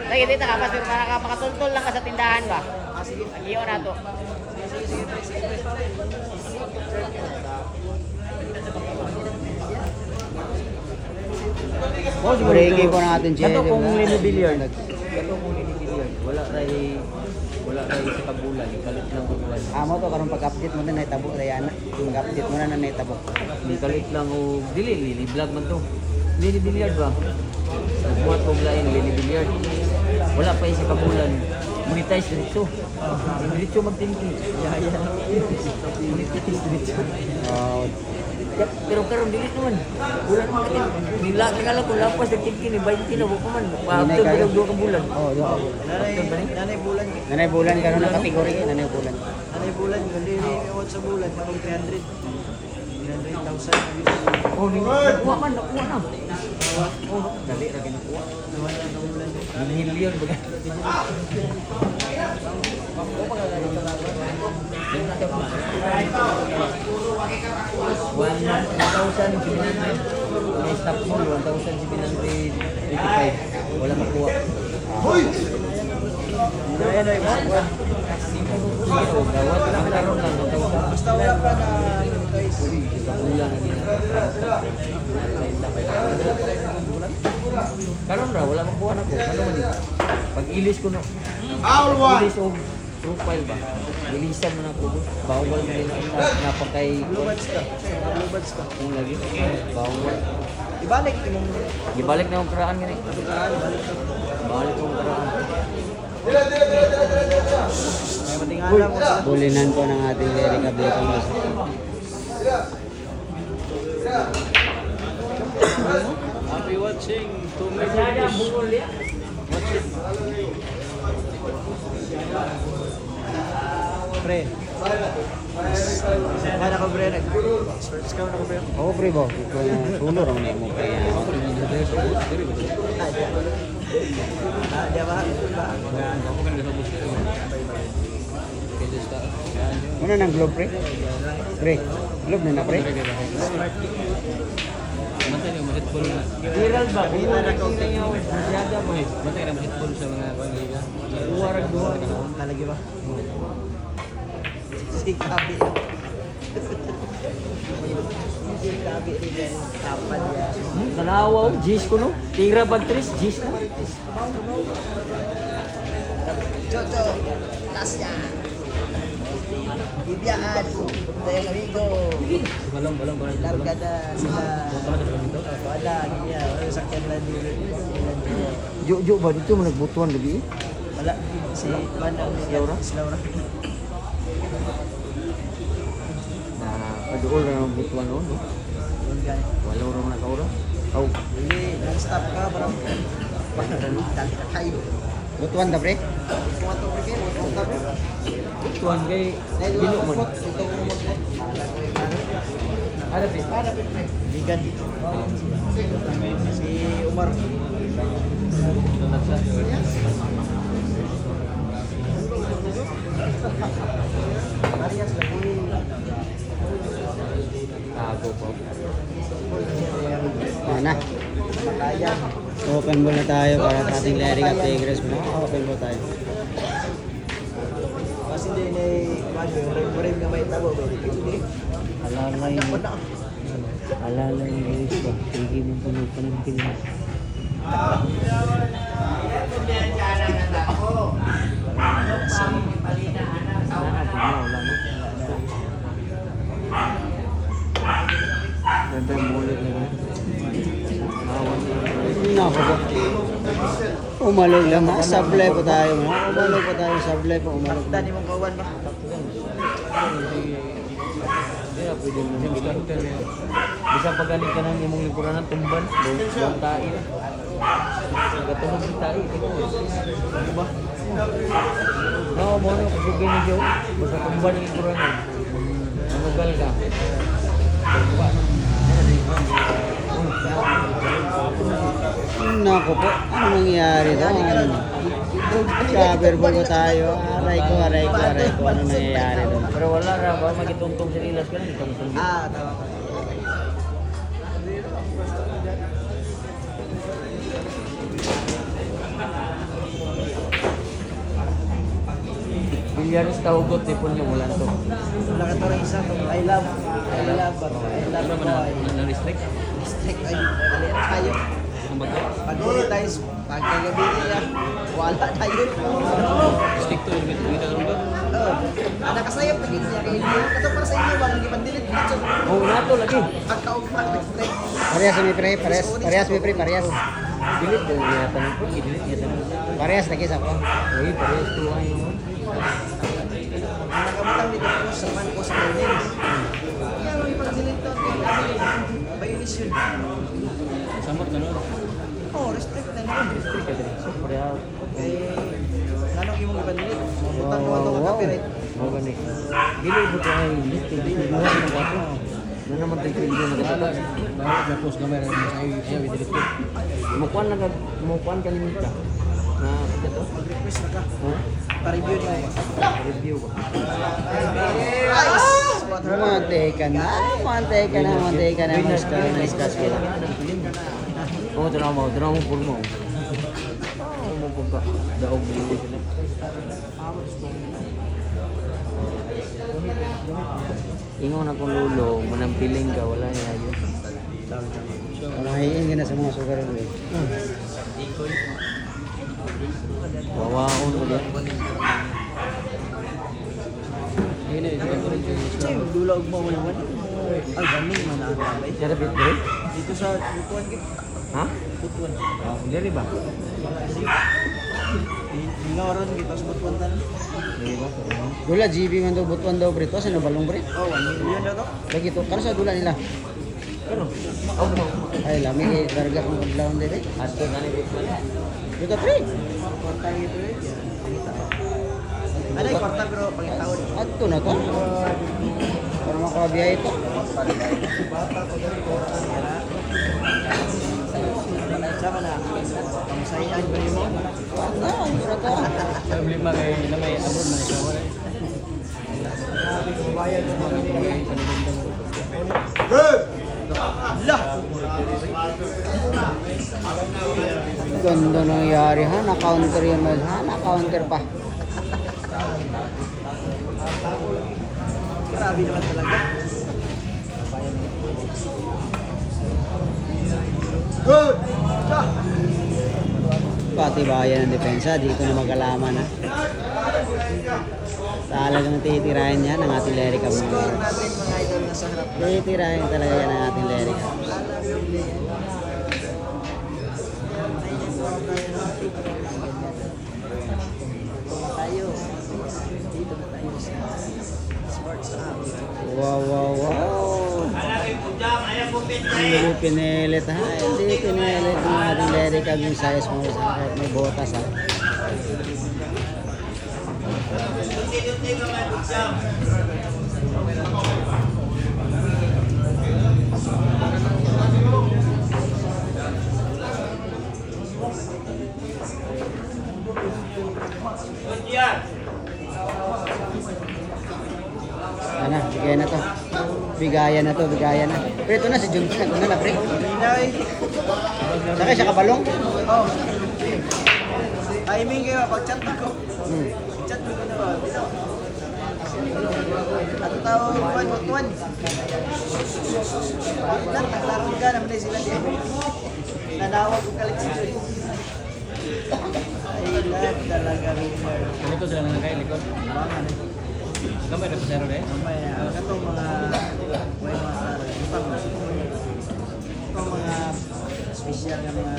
Lagi dito ka pa, sir, para makatultol lang ka sa tindahan ba? Sige. Iyo na to. Sige, pre. Sige, pre. Breaky po natin siya. Ito kung Lini Billiard. Ito kung Lini Billiard. Wala ray sa kabulan. Kalit lang ko buwan. Amo to karon pag-update mo na naitabo Rayana. Pag-update mo na naitabo. May kalit lang o dili Lini vlog man to. Lini Billiard ba? Buhat ko lain Lini Billiard. Wala pa sa kabulan. Monetize dito. Dito magtingki. Monetize dito. Oh, Pero karon dili naman. Bulan man kalit. Nila kala ko lapas nagtingki ni 20 na buko man. Paabot kayo. ko 2 ka bulan. oh, do. Nanay bulan. Nanay bulan karon na kategory kay nanay bulan. Nanay bulan. Kundi iwan sa bulan. Kapag 300. 300,000. Oh, nakuha man, nakuha na. Oh, dali ra ginakuha. Million ba? One thousand may stop mo, 1,785. Wala makuha. Ayan ay buwan. Dawat lang karon lang 1,000. Basta wala pa na guys. Kulang na din. Karon ra wala makuha na ko. Ano man yun? Pag ilis ko no. Ilis o profile ba? Ilisan mo na ko. Bawal mo din napakay Blue buds ka. Blue buds ka. kung lagi. Bawal. Ibalik imong Gibalik na yung karaan gani. tugaan. Balik ka. Balik yung karaan. May matingala mo sila. Bulinan po ng ating Eric Ablecon. Happy watching. 2 minutes. Pre. Mana ka pre? Search ka na ka pre. Oh, pre bo. Sulo ra na mo kaya. Dia ba? Ano nang globe pre? Pre. Globe na pre. Viral ba? Viral na ito na yung masyada mo eh. Mata ka basketball sa mga pangliga. Uwarag duha. Talagi ba? Si Kabi. Si Kabi rin kapan ya. Kanawa o, G's ko no? Tira bag 3, G's na. Jojo, lasya. Bibiyaan. Tayo amigo. Balong. Larga na sila. Wala, ganyan. Wala sakyan lang dito. Jo ba dito mo nagbutuan gabi? Wala. Si Manang. Laura? Si Laura. Na paduol na ng butuan no? Yun guys. Wala ro na kaura. Aw, Hindi, non-stop ka. Parang dati na tayo. Butuan ka pre? Kung ato pre, kung ato pre. butuan kay Bino man. Ada pis. Vegan. Si Umar. Arias lagi. Tago po. Ano? Makaya. Open ball na tayo para sa ating Eric at Tigres mo. Open ball tayo. Kasi din ay rim nga may tabo ba? Hindi. Alalay. Alalay lyrics ba? Tingin mo puno pa ng Pilipinas. Wala mo. Ganda yung mulit na gano'n. Awan Nako po. Umalog lang. Sablay po tayo. Umalog po tayo. Sablay po. Umalog. Dani mong kawan ba? Kaya pwede mo yung starter niya. Bisa pagaling ka ng imong likuran ng tumbal. Buong tayo. Gatunog yung tayo. Ano ba? Oo, mo na kasugay ni Joe. Basta tumbal yung likuran ng. Manugal ka. Nako po. Ano nangyayari doon? Cover ball po tayo. Aray ko. Ano nangyayari doon? Pero wala ra ba magitungtong sa ilas ka na itungtong. Tama. Diyan sa hugot di po niyo wala to. Wala ka to rin isa kung I love boy. Na-restrict? Strict ay, dali na tayo. Ano ba to? Pag-monetize, pagkagabi niya, wala tayo. Stick to yung kita ka ba? Anak kasayap, naging niya kayo. Ito para sa inyo, wag nang ipandilit. Oh, nato lagi. Pagkaugma, nag-strike. Parehas may pre, parehas may pre, parehas. Delete ko niya tanong ko, i-delete niya tanong. Parehas lagi sa ko. Ay, parehas to ay mo. Nakabutang dito po sa man ko sa morning. Kaya may pag-delete to, violation. Samot na nun. Oh, restrict na yun. Restrict ka din. So, parehas. Eh, nanong imong ipandilit? Butang naman ito copyright. Mau gani. Dili po ko ay list di mo na gato. Na naman tayo video na gato. Dahil gapos gamay ra mo ay i-delete ko. Mukuan ka limita. Na ito. Mag-request na ka. Ha? Pa-review niyo ba? Review ba? Nice! Mantika na, mantika na, mantika na, mas ka lang. Oh, tara mo pul mo. Oh, mo pagka daog dito sila. Ingon akong lulo, manampiling ka, wala niya yun. Mahiin ka na sa mga sugar mo eh. Wawaon mo din. Chim, dulag mo wala wala. Ay, ganing man ang abay. Kada bit bro? Dito sa butuan ka. Ha? Butuan. Dili ba? Hingawaran kita sa butuan tan. Dili ba? Dula, GB man daw, butuan daw, Brito, sino balong Brit? Oh, 1 million na to. Lagi to, kano sa dula nila? Pero, oh mo. Ay, lami eh, darga kong paglaon din eh. Ato gani bit ba? Dito, pre. Kwarta ito eh. Ano yung kwarta pero pangitawad. Ato na to. Para makabiyahe ito. Sama na. Pangsayan ba yun mo? Ano, ano to? Lima kay na may abot man ikaw wala. Lah! Ganda nangyari ha, na-counter yun man ha, na-counter pa. Grabe naman talaga. Good! Pati bayan ng depensa, dito na magalaman ha. Talagang titirahin yan ang ating Larry Cab. Score natin mga idol na sa harap. Titirahin talaga yan ang ating Larry Cab. Tayo. Dito na tayo sa Sports App. Wow, wow, wow. Hindi pinilit ha, hindi pinilit ng ating Larry Cab yung size mo sa kahit may botas ha. Ano, bigay na to. Bigayan na to, bigayan na. Pero ito na, si Jun na, ito na, pre. Inay. Saka siya kabalong. Oh. Timing kayo, pag-chat ako. Hmm. Chat mo na ba? At tao, buwan. Ilan, naglarong ka naman na sila din. Nanawag ko kalit si Joy. Ay, love talaga, Richard. Ano to sila nang kay likod? Bangan eh. Gamay na pasero eh. Mamaya, katong mga way master, itong mga special na mga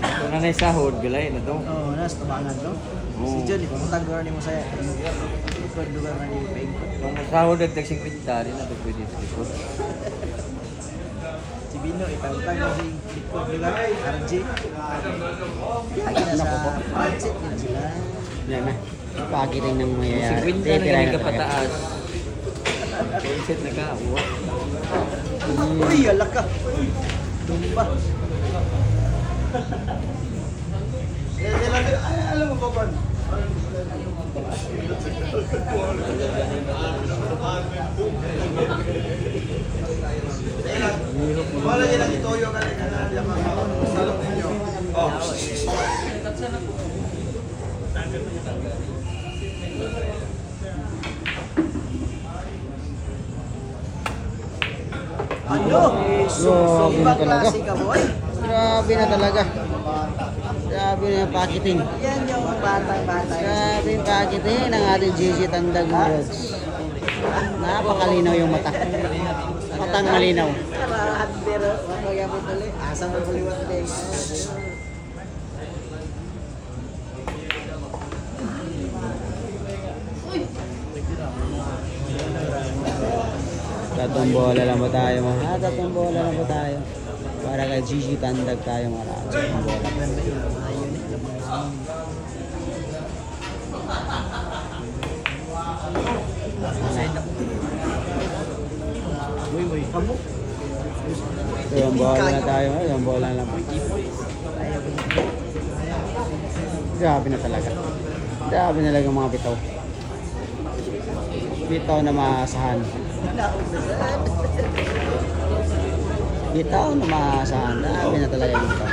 Kung nanay sahod, galay na to. oh, nas tabangan to. Si John, iputag lugar ni mo sa ikot lugar na ni Paingkot. Kung sahod nagtagsing pinta, rin na to pwede sa likod. Si Bino, ipagutag mo si ikot lugar, RJ. Lagi na sa budget din sila. Yan na. Pakiting ng mayayari. 50 na galing ka pataas. Concept na ka, uwa. Uy, alak ka. Dumba. Alam mo ba, Juan? Wala niya lang itoyo ka rin. Oh. Ano? Grabe na Ibang talaga. klase ka, boy. Grabe na talaga. Grabe na yung packaging. Yan yung batang-bata. Grabe yung packaging ng ating GG Tandag mga rods. Napakalinaw yung mata. Matang malinaw. Karahan pero mamaya mo tuloy. Asang mo buliwan din. Tatong bola lang ba tayo mga? Tatong bola lang ba tayo? Para kay GG Tandag tayo mga rods. Tatong bola. Tatong bola na tayo. Tatong bola lang. Grabe na talaga. Grabe na talaga mga bitaw. Bitaw na maasahan. Bitaw na maasahan. Grabe na talaga yung bitaw.